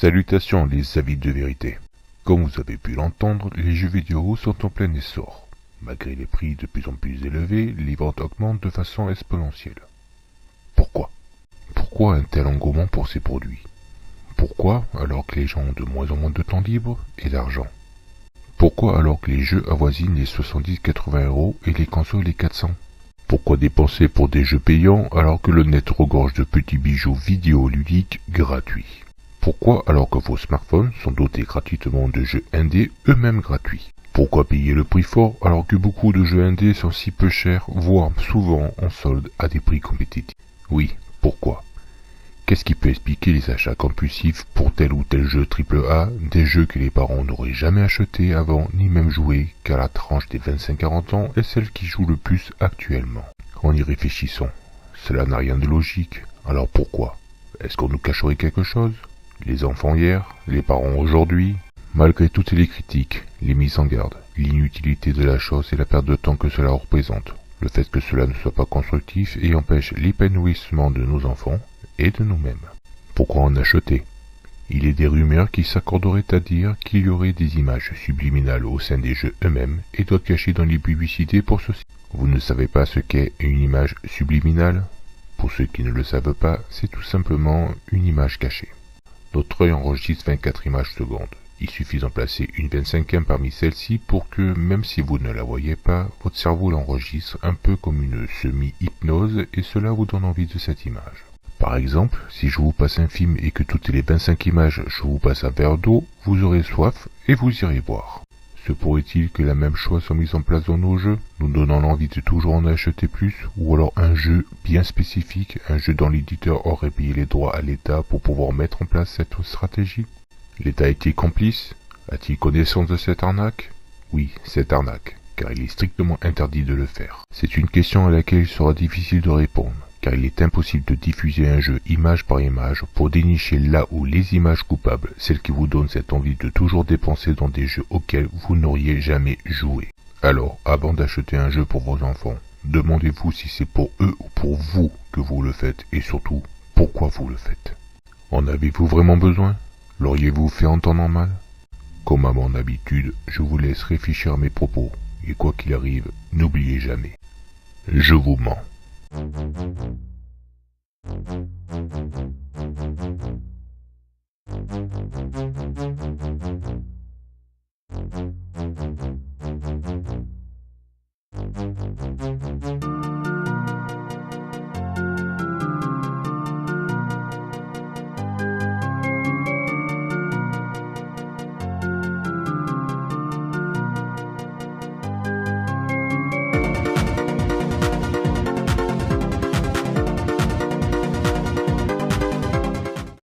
Salutations les avis de vérité. Comme vous avez pu l'entendre, les jeux vidéo sont en plein essor. Malgré les prix de plus en plus élevés, les ventes augmentent de façon exponentielle. Pourquoi? Pourquoi un tel engouement pour ces produits? Pourquoi alors que les gens ont de moins en moins de temps libre et d'argent? Pourquoi alors que les jeux avoisinent les 70-80 € et les consoles les 400? Pourquoi dépenser pour des jeux payants alors que le net regorge de petits bijoux vidéoludiques gratuits? Pourquoi alors que vos smartphones sont dotés gratuitement de jeux indés eux-mêmes gratuits? Pourquoi payer le prix fort alors que beaucoup de jeux indés sont si peu chers, voire souvent en solde à des prix compétitifs? Oui, pourquoi? Qu'est-ce qui peut expliquer les achats compulsifs pour tel ou tel jeu AAA, des jeux que les parents n'auraient jamais achetés avant ni même joués, car la tranche des 25-40 ans est celle qui joue le plus actuellement? En y réfléchissant, cela n'a rien de logique, alors pourquoi? Est-ce qu'on nous cacherait quelque chose? Les enfants hier, les parents aujourd'hui? Malgré toutes les critiques, les mises en garde, l'inutilité de la chose et la perte de temps que cela représente, le fait que cela ne soit pas constructif et empêche l'épanouissement de nos enfants et de nous-mêmes. Pourquoi en acheter? Il est des rumeurs qui s'accorderaient à dire qu'il y aurait des images subliminales au sein des jeux eux-mêmes et d'autres cachées dans les publicités pour ceci. Vous ne savez pas ce qu'est une image subliminale? Pour ceux qui ne le savent pas, c'est tout simplement une image cachée. Notre œil enregistre 24 images secondes. Il suffit d'en placer une 25e parmi celles-ci pour que, même si vous ne la voyez pas, votre cerveau l'enregistre un peu comme une semi-hypnose et cela vous donne envie de cette image. Par exemple, si je vous passe un film et que toutes les 25 images je vous passe un verre d'eau, vous aurez soif et vous irez boire. Se pourrait-il que la même chose soit mise en place dans nos jeux, nous donnant l'envie de toujours en acheter plus, ou alors un jeu bien spécifique, un jeu dont l'éditeur aurait payé les droits à l'État pour pouvoir mettre en place cette stratégie? L'État est-il complice? A-t-il connaissance de cette arnaque? Oui, cette arnaque, car il est strictement interdit de le faire. C'est une question à laquelle il sera difficile de répondre, car il est impossible de diffuser un jeu image par image pour dénicher là où les images coupables, celles qui vous donnent cette envie de toujours dépenser dans des jeux auxquels vous n'auriez jamais joué. Alors, avant d'acheter un jeu pour vos enfants, demandez-vous si c'est pour eux ou pour vous que vous le faites, et surtout, pourquoi vous le faites. En avez-vous vraiment besoin? L'auriez-vous fait en temps normal? Comme à mon habitude, je vous laisse réfléchir à mes propos, et quoi qu'il arrive, n'oubliez jamais. Je vous mens.